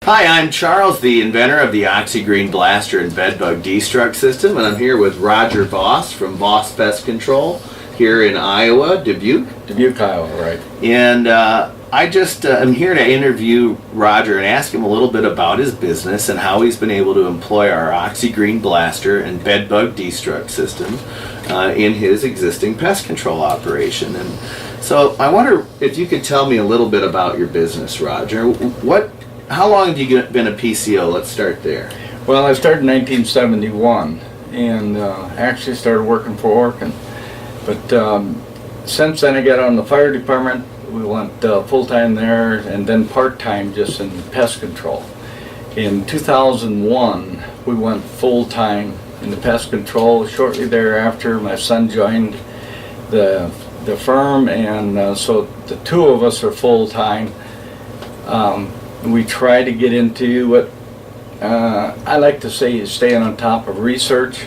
Hi, I'm Charles, the inventor of the OxyGreen Blaster and Bedbug Destruct System, and I'm here with Roger Voss from Voss Pest Control here in Iowa, Dubuque. Dubuque, Iowa, right. And I just am here to interview Roger and ask him a little bit about his business and how he's been able to employ our OxyGreen Blaster and Bedbug Destruct System in his existing pest control operation. And so I wonder if you could tell me a little bit about your business, Roger. How long have you been a PCO? Let's start there. Well, I started in 1971 and actually started working for Orkin. But since then I got on the fire department. We went full-time there and then part-time just in pest control. In 2001 we went full-time in the pest control. Shortly thereafter my son joined the firm, and so the two of us are full-time. We try to get into what I like to say is staying on top of research,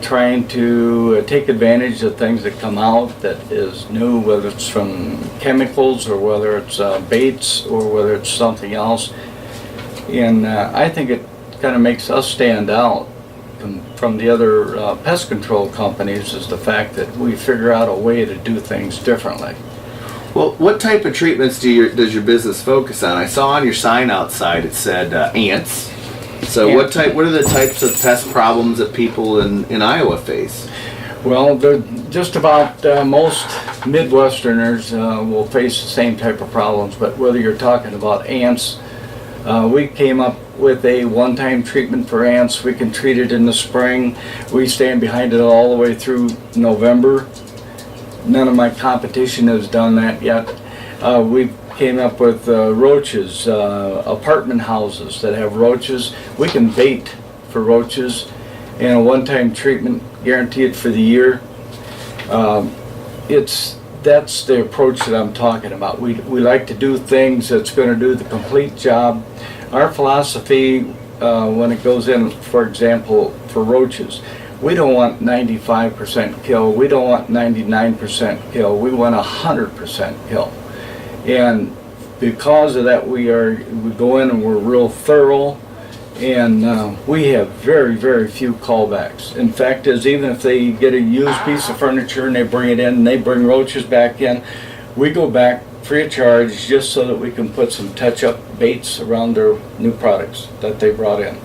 trying to take advantage of things that come out that is new, whether it's from chemicals or whether it's baits or whether it's something else. And I think it kind of makes us stand out from the other pest control companies is the fact that we figure out a way to do things differently. Well, what type of treatments does your business focus on? I saw on your sign outside it said ants. So what are the types of pest problems that people in Iowa face? Well, just about most Midwesterners will face the same type of problems, but whether you're talking about ants, we came up with a one-time treatment for ants. We can treat it in the spring. We stand behind it all the way through November. None of my competition has done that yet. We came up with roaches, apartment houses that have roaches. We can bait for roaches, and a one-time treatment guaranteed for the year. That's the approach that I'm talking about. We like to do things that's going to do the complete job. Our philosophy when it goes in, for example, for roaches, we don't want 95% kill, we don't want 99% kill, we want 100% kill. And because of that we go in and we're real thorough, and we have very, very few callbacks. In fact, even if they get a used piece of furniture and they bring it in and they bring roaches back in, we go back free of charge just so that we can put some touch-up baits around their new products that they brought in.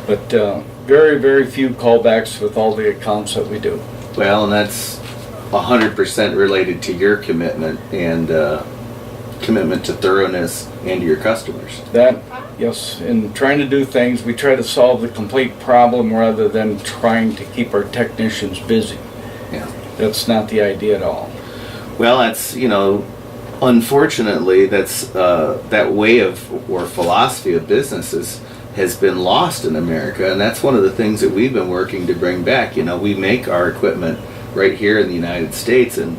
But very, very few callbacks with all the accounts that we do. Well, and that's 100% related to your commitment and commitment to thoroughness and to your customers. That, yes, in trying to do things, we try to solve the complete problem rather than trying to keep our technicians busy. Yeah. That's not the idea at all. Well, that's, unfortunately, that's that way of, or philosophy of businesses has been lost in America, and that's one of the things that we've been working to bring back. We make our equipment right here in the United States, and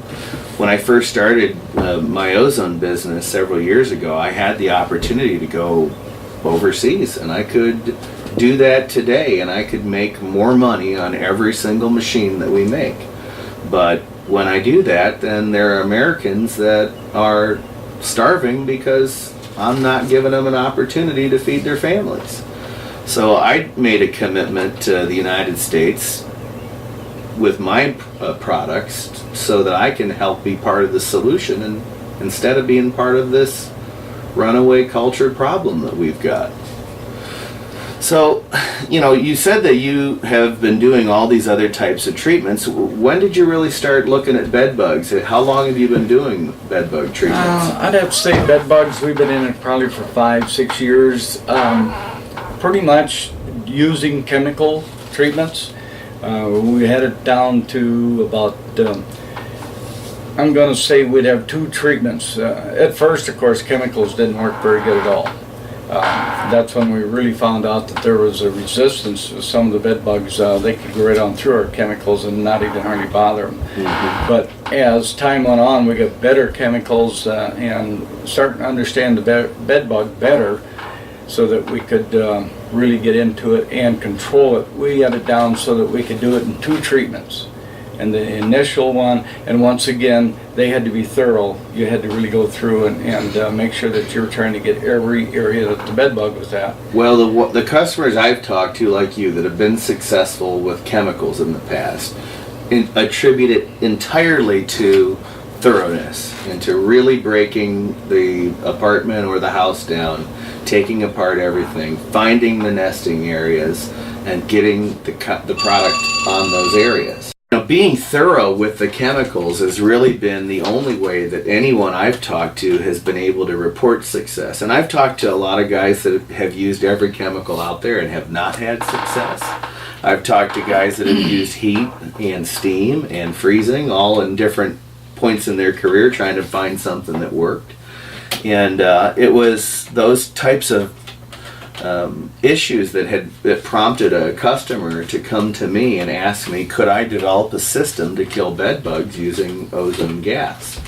when I first started my ozone business several years ago, I had the opportunity to go overseas, and I could do that today, and I could make more money on every single machine that we make. But when I do that, then there are Americans that are starving because I'm not giving them an opportunity to feed their families. So I made a commitment to the United States with my products so that I can help be part of the solution, and instead of being part of this runaway culture problem that we've got. So, you said that you have been doing all these other types of treatments. When did you really start looking at bed bugs? How long have you been doing bed bug treatments? I'd have to say bed bugs, we've been in it probably for 5-6 years. Pretty much using chemical treatments. We had it down to about, I'm going to say we'd have 2 treatments. At first, of course, chemicals didn't work very good at all. That's when we really found out that there was a resistance to some of the bed bugs. They could go right on through our chemicals and not even hardly bother them. Mm-hmm. But as time went on, we got better chemicals and starting to understand the bed bug better so that we could really get into it and control it. We got it down so that we could do it in 2 treatments. and the initial one, and once again, they had to be thorough. You had to really go through and make sure that you're trying to get every area that the bed bug was at. Well, the customers I've talked to, like you, that have been successful with chemicals in the past, attribute it entirely to thoroughness and to really breaking the apartment or the house down, taking apart everything, finding the nesting areas, and getting the product on those areas. Being thorough with the chemicals has really been the only way that anyone I've talked to has been able to report success. And I've talked to a lot of guys that have used every chemical out there and have not had success. I've talked to guys that have used heat and steam and freezing, all in different points in their career, trying to find something that worked. And it was those types of issues that prompted a customer to come to me and ask me, could I develop a system to kill bed bugs using ozone gas?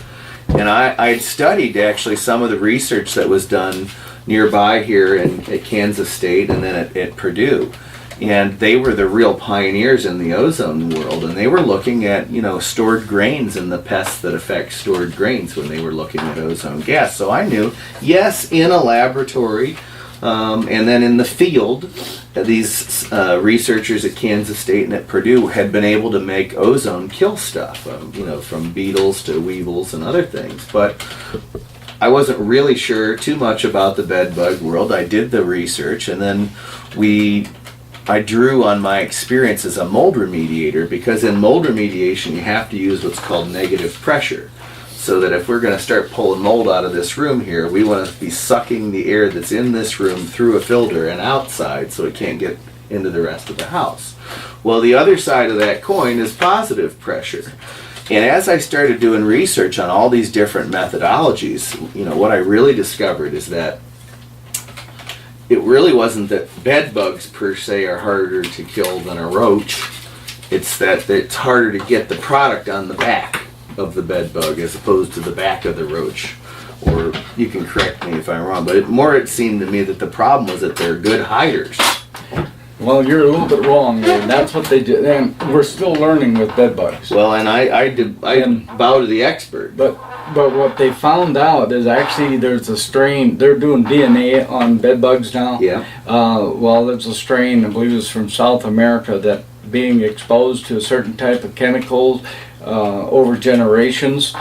And I'd studied actually some of the research that was done nearby here at Kansas State and then at Purdue. And they were the real pioneers in the ozone world, and they were looking at, stored grains and the pests that affect stored grains when they were looking at ozone gas. So I knew, yes, in a laboratory, and then in the field, these researchers at Kansas State and at Purdue had been able to make ozone kill stuff, from beetles to weevils and other things. But I wasn't really sure too much about the bed bug world. I did the research, and then I drew on my experience as a mold remediator, because in mold remediation you have to use what's called negative pressure. So that if we're going to start pulling mold out of this room here, we want to be sucking the air that's in this room through a filter and outside so it can't get into the rest of the house. Well, the other side of that coin is positive pressure. And as I started doing research on all these different methodologies, what I really discovered is that it really wasn't that bed bugs per se are harder to kill than a roach. It's that it's harder to get the product on the back of the bed bug as opposed to the back of the roach. Or you can correct me if I'm wrong, but it seemed to me that the problem was that they're good hiders. Well, you're a little bit wrong there. That's what they did, and we're still learning with bed bugs. Well, and I bow to the expert. But what they found out is actually there's a strain. They're doing DNA on bed bugs now. Yeah. There's a strain, I believe it's from South America, that being exposed to a certain type of chemicals over generations,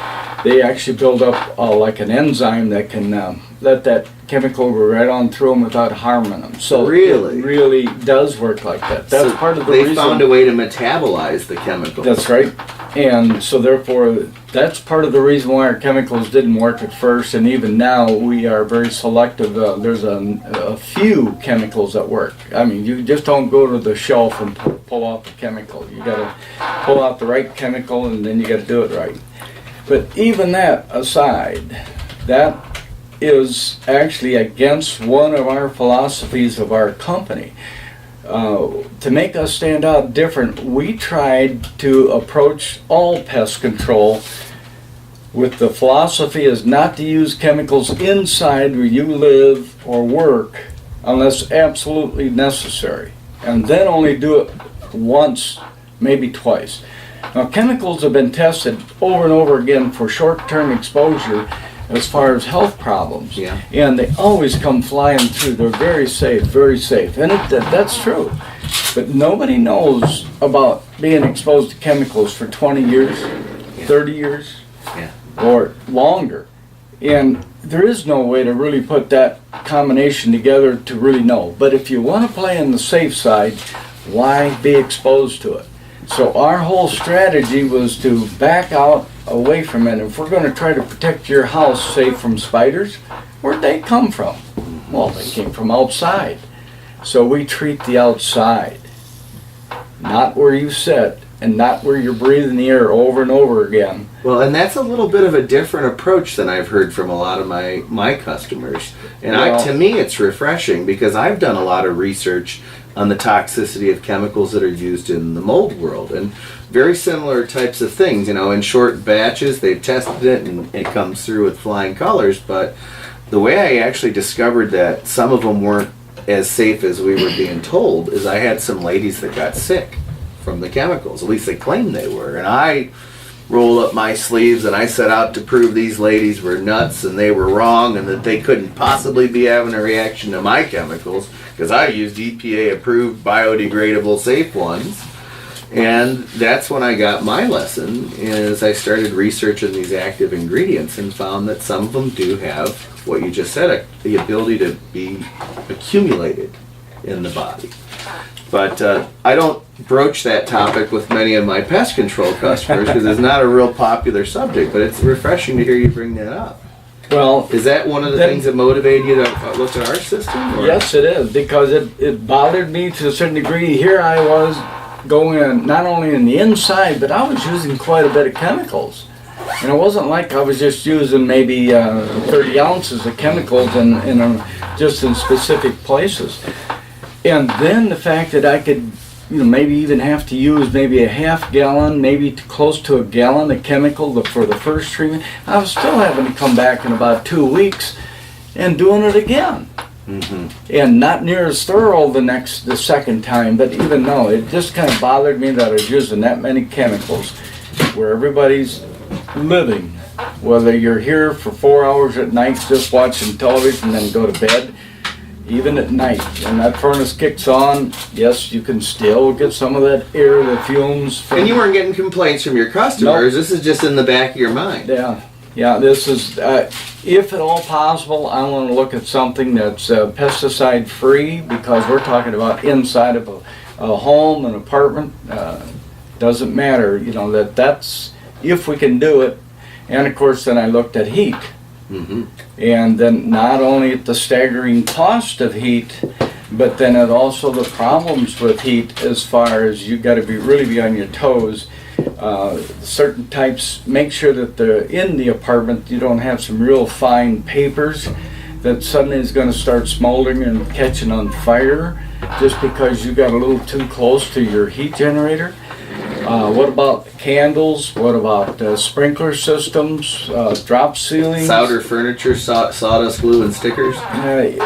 they actually build up like an enzyme that can let that chemical go right on through them without harming them. So really? It really does work like that. That's so part of the reason. reason. They found a way to metabolize the chemical. That's right. And so therefore, that's part of the reason why our chemicals didn't work at first, and even now we are very selective. There's a few chemicals that work. I mean, you just don't go to the shelf and pull out the chemical. You got to pull out the right chemical, and then you got to do it right. But even that aside, that is actually against one of our philosophies of our company. To make us stand out different, we tried to approach all pest control with the philosophy is not to use chemicals inside where you live or work unless absolutely necessary, and then only do it once, maybe twice. Now, chemicals have been tested over and over again for short-term exposure as far as health problems. Yeah. And they always come flying through. They're very safe, very safe. And that's true. But nobody knows about being exposed to chemicals for 20 years, 30 years, or longer. And there is no way to really put that combination together to really know. But if you want to play on the safe side, why be exposed to it? So our whole strategy was to back out away from it. If we're going to try to protect your house, say, from spiders, where'd they come from? Well, they came from outside. So we treat the outside, not where you sit and not where you're breathing the air over and over again. Well, and that's a little bit of a different approach than I've heard from a lot of my customers. And to me, it's refreshing because I've done a lot of research on the toxicity of chemicals that are used in the mold world, and very similar types of things. In short batches, they've tested it and it comes through with flying colors. But the way I actually discovered that some of them weren't as safe as we were being told is I had some ladies that got sick from the chemicals. At least they claimed they were. And I rolled up my sleeves and I set out to prove these ladies were nuts and they were wrong and that they couldn't possibly be having a reaction to my chemicals because I used EPA approved biodegradable safe ones. And that's when I got my lesson, is I started researching these active ingredients and found that some of them do have what you just said, the ability to be accumulated in the body. But I don't broach that topic with many of my pest control customers because it's not a real popular subject, but it's refreshing to hear you bring that up. Well, is that one of the things that motivated you to look at our system? Or? Yes, it is, because it bothered me to a certain degree. Here I was going in, not only in the inside, but I was using quite a bit of chemicals. And it wasn't like I was just using maybe 30 ounces of chemicals just in specific places. And then the fact that I could, maybe even have to use maybe a half gallon, maybe close to a gallon of chemical for the first treatment, I was still having to come back in about 2 weeks and doing it again. Mm-hmm. And not near as thorough the second time, but even though it just kind of bothered me that I was using that many chemicals where everybody's living, whether you're here for 4 hours at night just watching television and then go to bed, even at night, when that furnace kicks on, yes, you can still get some of that air, the fumes. And you weren't getting complaints from your customers. Nope. This is just in the back of your mind. Yeah, this is, if at all possible, I want to look at something that's pesticide free, because we're talking about inside of a home, an apartment, doesn't matter, that's, if we can do it. And of course then I looked at heat. Mm-hmm. And then not only at the staggering cost of heat, but then at also the problems with heat, as far as you got to really be on your toes. Certain types, make sure that in the apartment you don't have some real fine papers that suddenly is going to start smoldering and catching on fire just because you got a little too close to your heat generator. What about candles? What about sprinkler systems, drop ceilings? Solder furniture, sawdust glue and stickers? The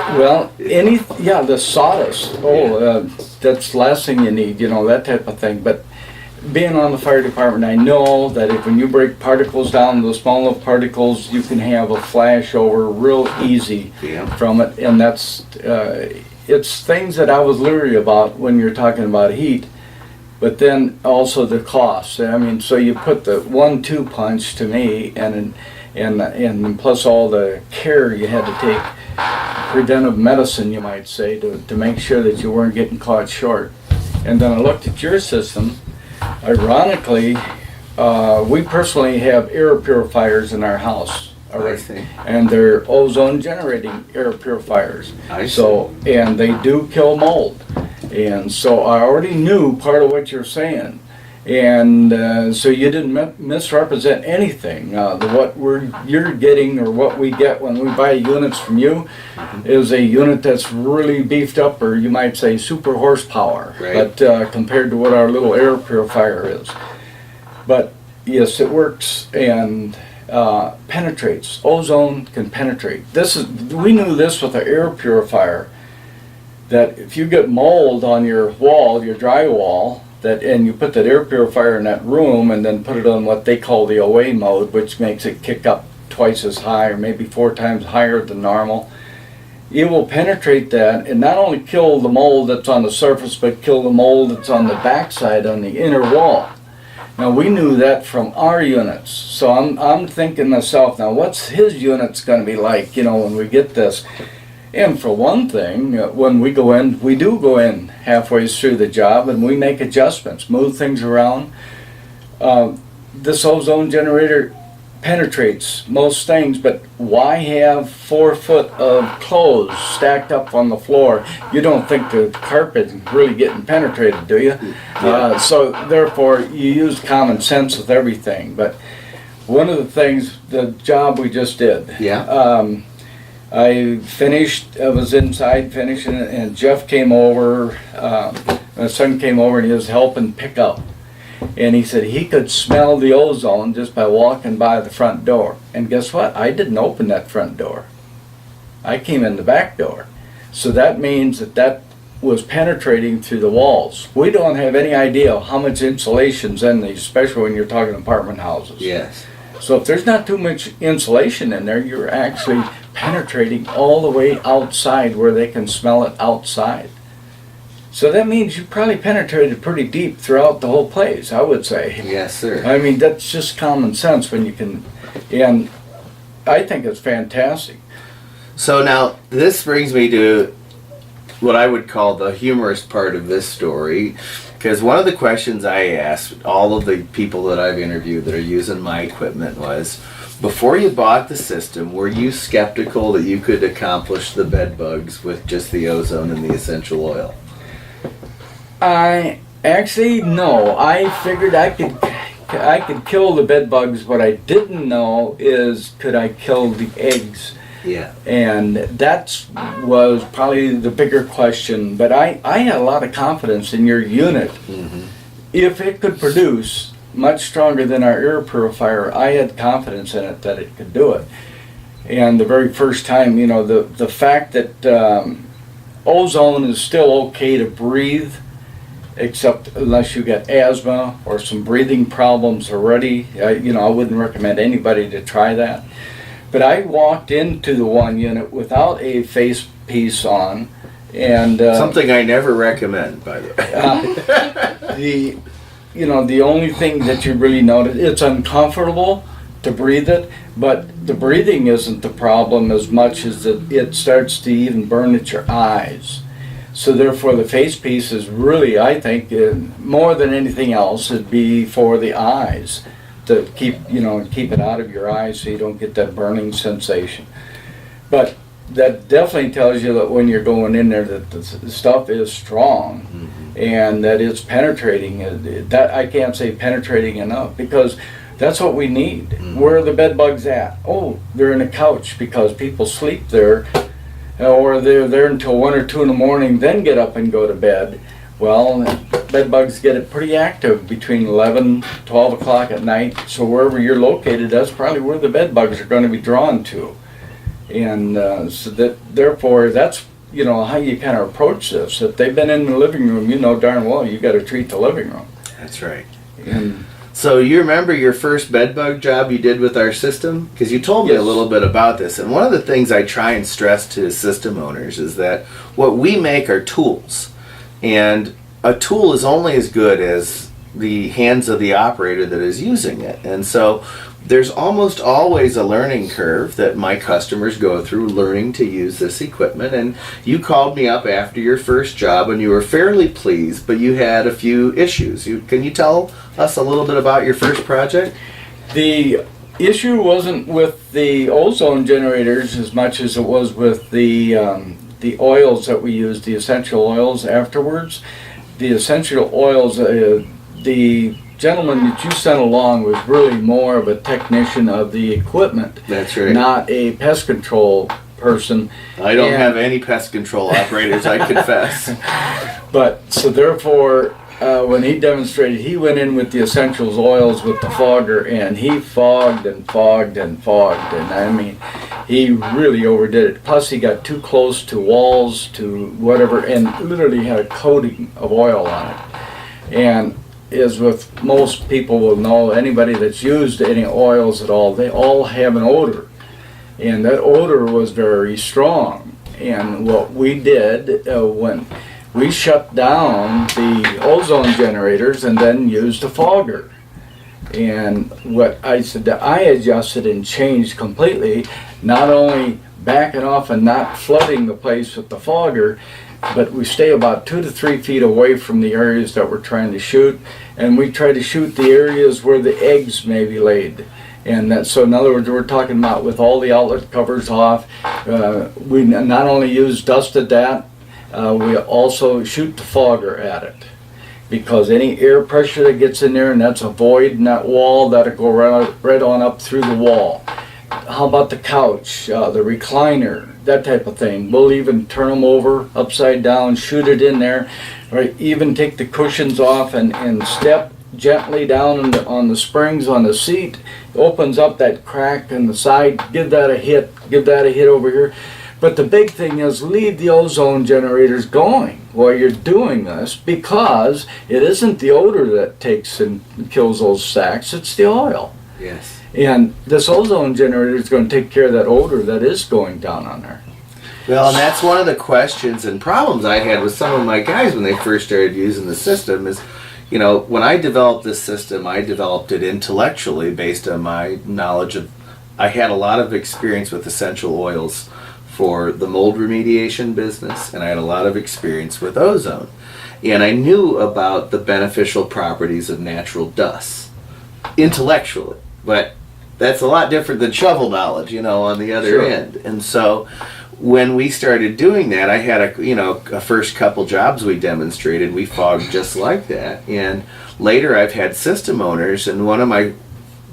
sawdust. That's the last thing you need, that type of thing. But being on the fire department, I know that when you break particles down, those small enough particles, you can have a flash over real easy from it. And that's, it's things that I was leery about when you're talking about heat. But then also the cost. So you put the 1-2 punch to me, and plus all the care you had to take, preventive medicine, you might say, to make sure that you weren't getting caught short. And then I looked at your system. Ironically, we personally have air purifiers in our house already, and they're ozone generating air purifiers. And they do kill mold. And so I already knew part of what you're saying, and so you didn't misrepresent anything. What you're getting, or what we get when we buy units from you, is a unit that's really beefed up, or you might say super horsepower, but compared to what our little air purifier is. But yes, it works and penetrates. Ozone can penetrate. We knew this with the air purifier, that if you get mold on your wall, your drywall, and you put that air purifier in that room and then put it on what they call the away mode, which makes it kick up twice as high or maybe 4 times higher than normal, it will penetrate that and not only kill the mold that's on the surface, but kill the mold that's on the backside, on the inner wall. Now we knew that from our units, so I'm thinking myself, now what's his unit's going to be like, when we get this? And for one thing, when we go in, we do go in halfway through the job and we make adjustments, move things around. This ozone generator penetrates most things, but why have 4 foot of clothes stacked up on the floor? You don't think the carpet is really getting penetrated, do you? So therefore, you use common sense with everything. But one of the things, the job we just did, I was inside finishing it, and Jeff came over, my son came over, and he was helping pick up. And he said he could smell the ozone just by walking by the front door. And guess what? I didn't open that front door. I came in the back door. So that means that was penetrating through the walls. We don't have any idea how much insulation's in these, especially when you're talking apartment houses. Yes. So if there's not too much insulation in there, you're actually penetrating all the way outside where they can smell it outside. So that means you probably penetrated pretty deep throughout the whole place, I would say. Yes, sir. I mean, that's just common sense when you can, and I think it's fantastic. So now this brings me to what I would call the humorous part of this story, because one of the questions I asked all of the people that I've interviewed that are using my equipment was, before you bought the system, were you skeptical that you could accomplish the bed bugs with just the ozone and the essential oil? I actually, no. I figured I could kill the bed bugs. What I didn't know is, could I kill the eggs? Yeah. And that was probably the bigger question. But I had a lot of confidence in your unit. Mm-hmm. If it could produce much stronger than our air purifier, I had confidence in it that it could do it. And the very first time, you know, the fact that ozone is still okay to breathe, except unless you get asthma or some breathing problems already. You know, I wouldn't recommend anybody to try that. But I walked into the one unit without a face piece on, and something I never recommend, by the way. The only thing that you really notice, it's uncomfortable to breathe it, but the breathing isn't the problem as much as that it starts to even burn at your eyes. So therefore the face piece is really, I think, more than anything else, it'd be for the eyes, to keep it out of your eyes so you don't get that burning sensation. But that definitely tells you that when you're going in there that the stuff is strong, mm-hmm. and that it's penetrating. That I can't say penetrating enough, because that's what we need. Mm-hmm. Where are the bed bugs at? Oh, they're in a couch because people sleep there, or they're there until 1 or 2 in the morning, then get up and go to bed. Well, bed bugs get it pretty active between 11, 12 o'clock at night. So wherever you're located, that's probably where the bed bugs are going to be drawn to. And so that, therefore, that's, you know, how you kind of approach this. If they've been in the living room, you know darn well you got to treat the living room. That's right. And so you remember your first bed bug job you did with our system? Because you told me yes. a little bit about this. And one of the things I try and stress to system owners is that what we make are tools. And a tool is only as good as the hands of the operator that is using it. And so there's almost always a learning curve that my customers go through learning to use this equipment. And you called me up after your first job and you were fairly pleased, but you had a few issues. Can you tell us a little bit about your first project? The issue wasn't with the ozone generators as much as it was with the oils that we used, the essential oils afterwards. The essential oils, the gentleman that you sent along was really more of a technician of the equipment. That's right. Not a pest control person. I don't have any pest control operators, I confess. But so therefore, when he demonstrated, he went in with the essentials oils with the fogger, and he fogged and fogged and fogged, and I mean, he really overdid it. Plus, he got too close to walls, to whatever, and literally had a coating of oil on it. And as with most people will know, anybody that's used any oils at all, they all have an odor, and that odor was very strong. And what we did when we shut down the ozone generators and then used a fogger. And what I said, that I adjusted and changed completely, not only backing off and not flooding the place with the fogger, but we stay about 2 to 3 feet away from the areas that we're trying to shoot, and we try to shoot the areas where the eggs may be laid. And that, so in other words, we're talking about with all the outlet covers off, we not only use dusted that, we also shoot the fogger at it, because any air pressure that gets in there, and that's a void in that wall, that'll go right on up through the wall. How about the couch, the recliner, that type of thing? We'll even turn them over upside down, shoot it in there, or even take the cushions off and step gently down on the springs on the seat. It opens up that crack in the side, give that a hit over here. But the big thing is leave the ozone generators going while you're doing this, because it isn't the odor that takes and kills those sacks, it's the oil. Yes. And this ozone generator is going to take care of that odor that is going down on there. Well, and that's one of the questions and problems I had with some of my guys when they first started using the system is, when I developed this system, I developed it intellectually based on my knowledge of, I had a lot of experience with essential oils for the mold remediation business, and I had a lot of experience with ozone. And I knew about the beneficial properties of natural dust intellectually, but that's a lot different than shovel knowledge, on the other Sure. end. And so when we started doing that, I had a first couple jobs we demonstrated, we fogged just like that. And later I've had system owners, and one of my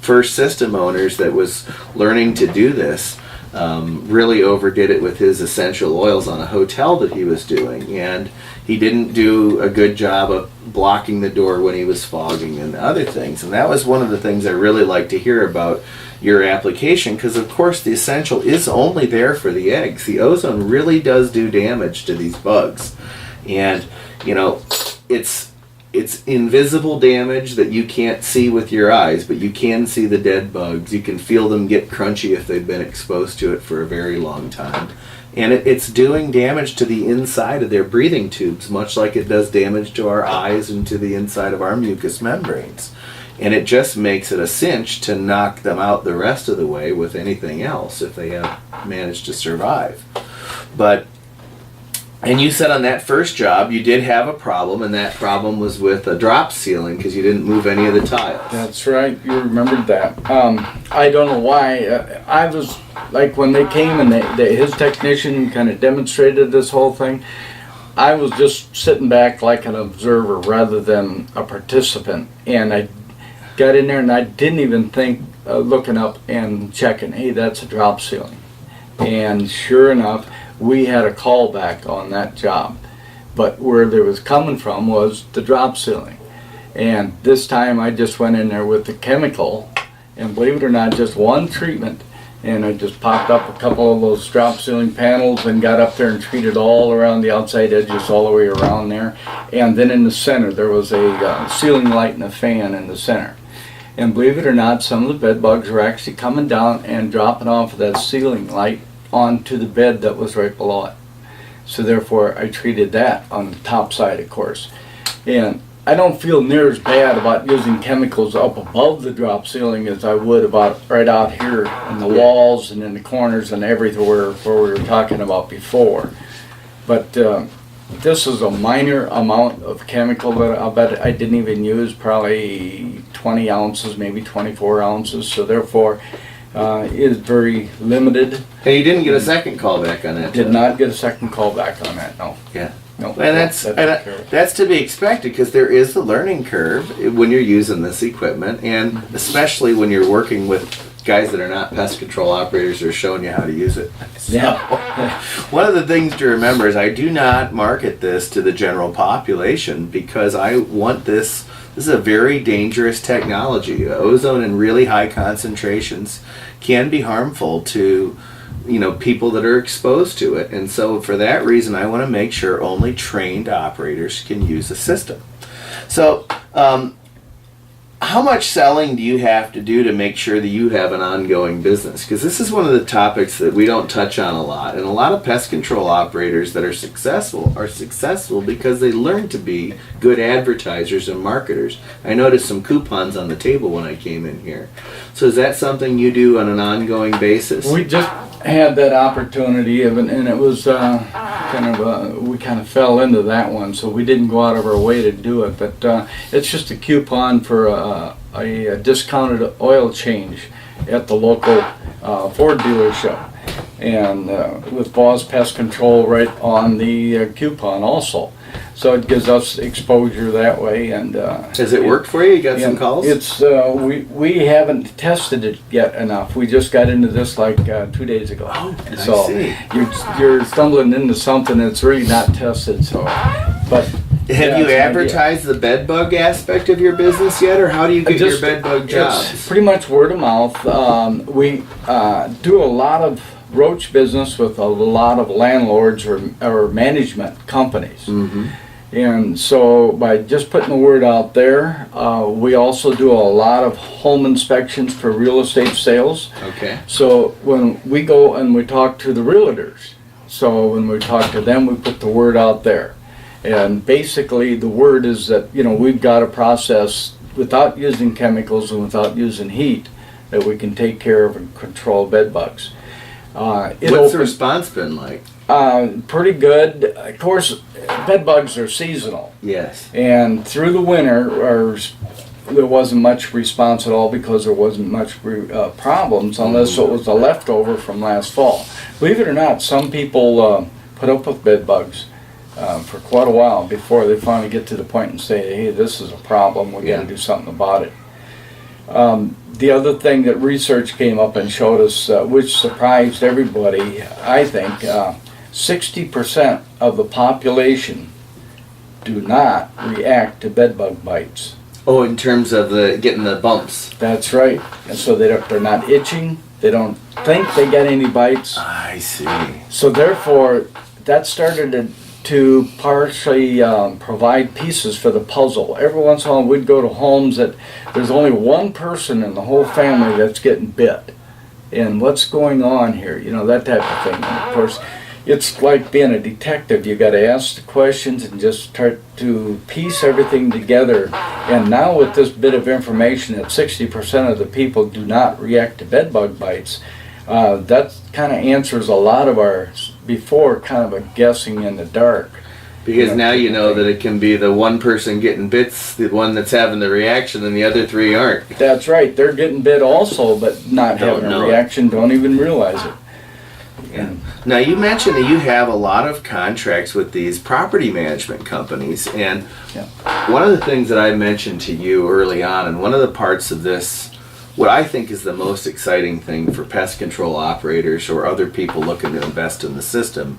first system owners that was learning to do this really overdid it with his essential oils on a hotel that he was doing, and he didn't do a good job of blocking the door when he was fogging and other things. And that was one of the things I really like to hear about your application, because of course the essential is only there for the eggs. The ozone really does do damage to these bugs, and it's invisible damage that you can't see with your eyes, but you can see the dead bugs. You can feel them get crunchy if they've been exposed to it for a very long time. And it's doing damage to the inside of their breathing tubes, much like it does damage to our eyes and to the inside of our mucous membranes. And it just makes it a cinch to knock them out the rest of the way with anything else if they have managed to survive. And you said on that first job you did have a problem, and that problem was with a drop ceiling because you didn't move any of the tiles. That's right, you remembered that. I don't know why. I was, like when they came and his technician kind of demonstrated this whole thing, I was just sitting back like an observer rather than a participant. And I got in there and I didn't even think looking up and checking, hey, that's a drop ceiling. And sure enough, we had a callback on that job, but where they was coming from was the drop ceiling. And this time I just went in there with the chemical, and believe it or not, just one treatment, and I just popped up a couple of those drop ceiling panels and got up there and treated all around the outside edges all the way around there. And then in the center there was a ceiling light and a fan in the center. And believe it or not, some of the bed bugs were actually coming down and dropping off of that ceiling light onto the bed that was right below it. So therefore I treated that on the top side, of course. And I don't feel near as bad about using chemicals up above the drop ceiling as I would about right out here in the walls and in the corners and everywhere where we were talking about before. But this is a minor amount of chemical that I'll bet I didn't even use, probably 20 ounces, maybe 24 ounces. So therefore it is very limited. And you didn't get a second call back on that? Did not get a second call back on that, no. Yeah. No. And that's to be expected, because there is a learning curve when you're using this equipment, and especially when you're working with guys that are not pest control operators or showing you how to use it. So, Yeah. one of the things to remember is I do not market this to the general population, because I want this is a very dangerous technology. Ozone in really high concentrations can be harmful to people that are exposed to it. And so for that reason, I want to make sure only trained operators can use the system. So how much selling do you have to do to make sure that you have an ongoing business? Because this is one of the topics that we don't touch on a lot. And a lot of pest control operators that are successful because they learn to be good advertisers and marketers. I noticed some coupons on the table when I came in here. So is that something you do on an ongoing basis? We just had that opportunity, and it was we kind of fell into that one, so we didn't go out of our way to do it. But it's just a coupon for a discounted oil change at the local Ford dealership, and with Boss Pest Control right on the coupon also. So it gives us exposure that way. And has it worked for you? You got some calls? It's we haven't tested it yet enough. We just got into this like 2 days ago. Oh, so I see. you're stumbling into something that's really not tested. So, but have you advertised the bed bug aspect of your business yet, or how do you get your bed bug jobs? It's pretty much word of mouth. We do a lot of roach business with a lot of landlords or management companies. Mm-hmm. And so by just putting the word out there, we also do a lot of home inspections for real estate sales. Okay. So when we go and we talk to the realtors, so when we talk to them, we put the word out there. And basically the word is that, you know, we've got a process without using chemicals and without using heat that we can take care of and control bed bugs. What's the response been like? Pretty good. Of course, bed bugs are seasonal. Yes. And through the winter, there wasn't much response at all because there wasn't much problems unless it was a leftover from last fall. Believe it or not, some people put up with bed bugs for quite a while before they finally get to the point and say, hey, this is a problem, we got to do something about it. The other thing that research came up and showed us, which surprised everybody, I think, 60% of the population do not react to bed bug bites. Oh, in terms of getting the bumps. That's right. And so they're not itching. They don't think they get any bites. I see. So therefore, that started to partially provide pieces for the puzzle. Every once in a while, we'd go to homes that there's only one person in the whole family that's getting bit. And what's going on here? You know, that type of thing. And of course, it's like being a detective. You got to ask the questions and just start to piece everything together. And now with this bit of information that 60% of the people do not react to bed bug bites, that kind of answers a lot of our before kind of a guessing in the dark. Because now you know that it can be the one person getting bits, the one that's having the reaction, and the other three aren't. That's right. They're getting bit also, but not having a reaction, don't even realize it. Yeah. Now you mentioned that you have a lot of contracts with these property management companies, and one of the things that I mentioned to you early on, and one of the parts of this, what I think is the most exciting thing for pest control operators or other people looking to invest in the system,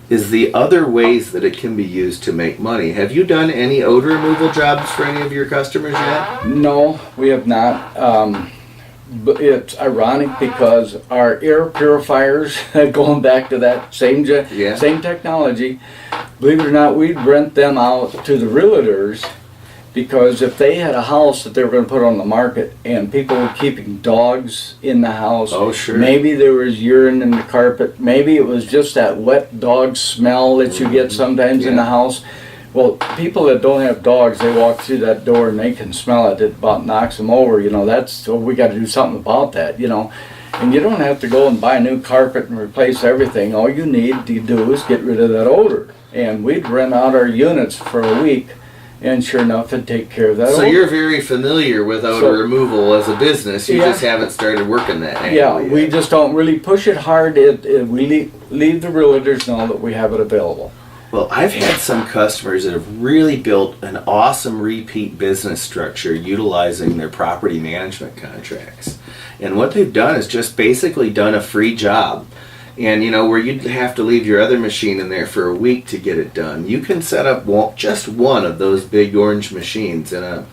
is the other ways that it can be used to make money. Have you done any odor removal jobs for any of your customers yet? No, we have not. But it's ironic because our air purifiers, going back to that same technology, believe it or not, we'd rent them out to the realtors, because if they had a house that they were going to put on the market and people were keeping dogs in the house, oh, sure. Maybe there was urine in the carpet, maybe it was just that wet dog smell that you get sometimes in the house. Well, people that don't have dogs, they walk through that door and they can smell it. It about knocks them over. You know, so we got to do something about that, you know. And you don't have to go and buy new carpet and replace everything. All you need to do is get rid of that odor. And we'd rent out our units for a week, and sure enough, it'd take care of that odor. So you're very familiar with odor removal as a business. You just haven't started working that angle yet. We just don't really push it hard. We leave the realtors know that we have it available. Well, I've had some customers that have really built an awesome repeat business structure utilizing their property management contracts. And what they've done is just basically done a free job. And, you know, where you'd have to leave your other machine in there for a week to get it done, you can set up just one of those big orange machines in a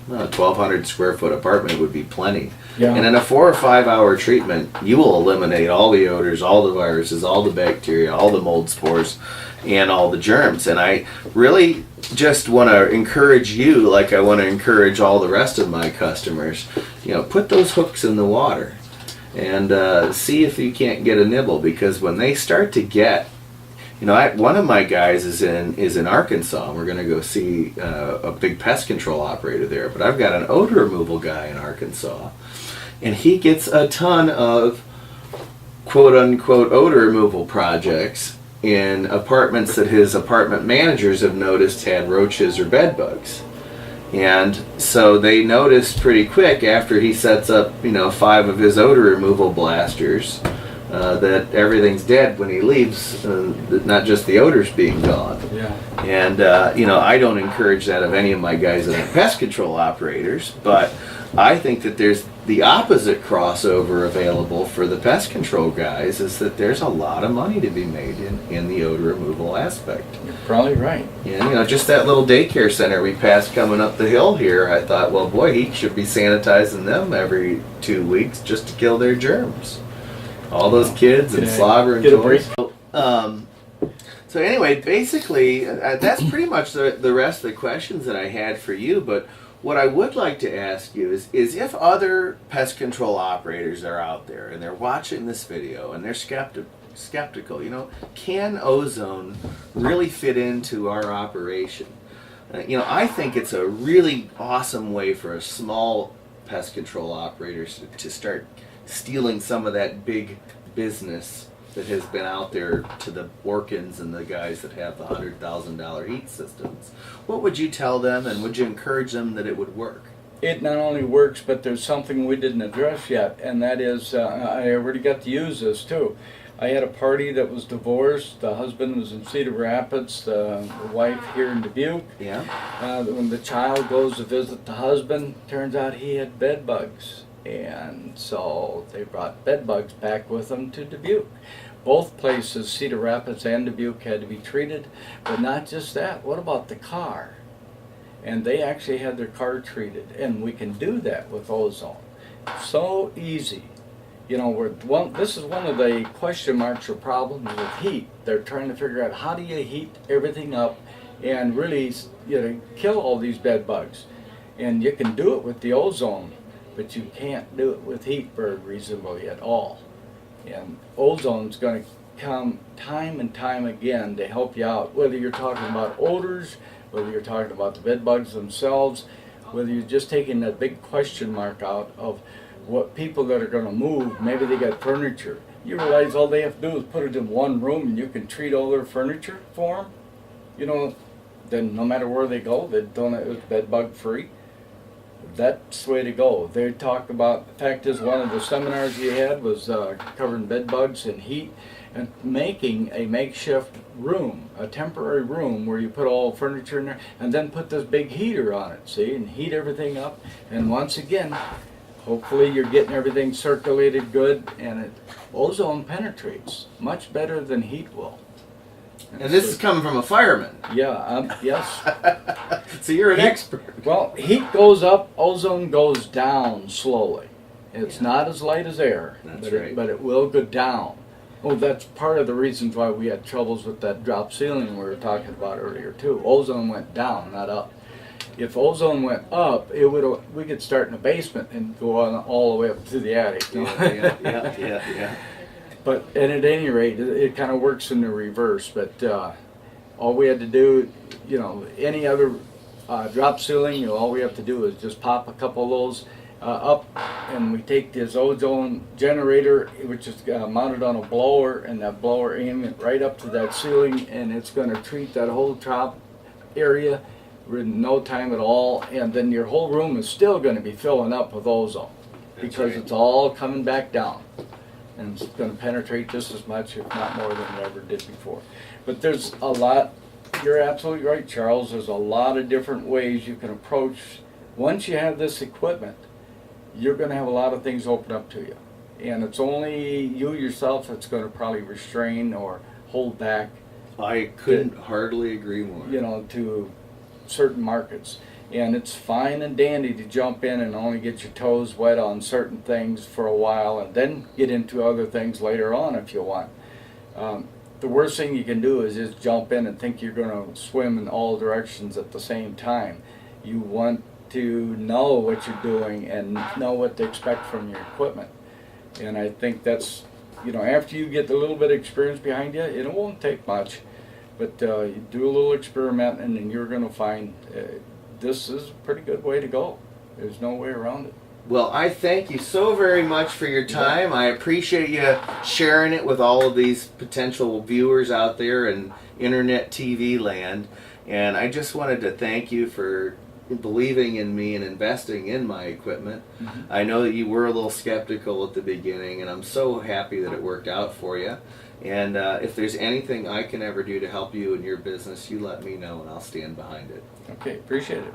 1,200 square foot apartment would be plenty. Yeah. And in a 4 or 5 hour treatment, you will eliminate all the odors, all the viruses, all the bacteria, all the mold spores, and all the germs. And I really just want to encourage you, like I want to encourage all the rest of my customers, you know, put those hooks in the water and see if you can't get a nibble, because when they start to get, you know, one of my guys is in Arkansas, and we're going to go see a big pest control operator there, but I've got an odor removal guy in Arkansas, and he gets a ton of quote-unquote odor removal projects in apartments that his apartment managers have noticed had roaches or bed bugs. And so they noticed pretty quick after he sets up, you know, 5 of his odor removal blasters that everything's dead when he leaves, not just the odors being gone. Yeah. And, you know, I don't encourage that of any of my guys that are pest control operators, but I think that there's the opposite crossover available for the pest control guys, is that there's a lot of money to be made in the odor removal aspect. You're probably right. And, you know, just that little daycare center we passed coming up the hill here, I thought, well, boy, he should be sanitizing them every 2 weeks just to kill their germs. All those kids and slobber and get a toys. break. So anyway, basically, that's pretty much the rest of the questions that I had for you. But what I would like to ask you is if other pest control operators are out there and they're watching this video and they're skeptical, can ozone really fit into our operation? I think it's a really awesome way for a small pest control operators to start stealing some of that big business that has been out there to the Orkins and the guys that have the $100,000 heat systems. What would you tell them, and would you encourage them that it would work? It not only works, but there's something we didn't address yet, and that is, I already got to use this too. I had a party that was divorced. The husband was in Cedar Rapids, the wife here in Dubuque. Yeah. When the child goes to visit the husband, turns out he had bed bugs. And so they brought bed bugs back with them to Dubuque. Both places, Cedar Rapids and Dubuque, had to be treated. But not just that, what about the car? And they actually had their car treated. And we can do that with ozone. So easy. This is one of the question marks or problems with heat. They're trying to figure out how do you heat everything up and really kill all these bed bugs. And you can do it with the ozone, but you can't do it with heat very reasonably at all. And ozone's going to come time and time again to help you out, whether you're talking about odors, whether you're talking about the bed bugs themselves, whether you're just taking that big question mark out of what people that are going to move. Maybe they got furniture. You realize all they have to do is put it in one room and you can treat all their furniture for them. Then no matter where they go, they're doing it bed bug free. That's the way to go. They talk about, the fact is, one of the seminars you had was covering bed bugs and heat and making a makeshift room, a temporary room where you put all furniture in there and then put this big heater on it, see, and heat everything up. And once again, hopefully you're getting everything circulated good, and ozone penetrates much better than heat will. And this is coming from a fireman. Yeah, yes. So you're an expert. Well, heat goes up, ozone goes down slowly. It's not as light as air, but it will go down. Oh, that's part of the reasons why we had troubles with that drop ceiling we were talking about earlier too. Ozone went down, not up. If ozone went up, we could start in the basement and go on all the way up to the attic. Yeah. But at any rate, it kind of works in the reverse. But all we had to do, any other drop ceiling, all we have to do is just pop a couple of those up, and we take this ozone generator, which is mounted on a blower, and that blower aims it right up to that ceiling, and it's going to treat that whole top area in no time at all. And then your whole room is still going to be filling up with ozone because it's all coming back down. And it's going to penetrate just as much, if not more, than it ever did before. But there's a lot, you're absolutely right, Charles, there's a lot of different ways you can approach. Once you have this equipment, you're going to have a lot of things open up to you. And it's only you yourself that's going to probably restrain or hold back. I couldn't hardly agree more. To certain markets. And it's fine and dandy to jump in and only get your toes wet on certain things for a while and then get into other things later on if you want. The worst thing you can do is just jump in and think you're going to swim in all directions at the same time. You want to know what you're doing and know what to expect from your equipment. And I think that's, after you get a little bit of experience behind you, it won't take much. But you do a little experiment and then you're going to find this is a pretty good way to go. There's no way around it. Well, I thank you so very much for your time. I appreciate you sharing it with all of these potential viewers out there in internet TV land. And I just wanted to thank you for believing in me and investing in my equipment. Mm-hmm. I know that you were a little skeptical at the beginning, and I'm so happy that it worked out for you. And if there's anything I can ever do to help you in your business, you let me know and I'll stand behind it. Okay, appreciate it.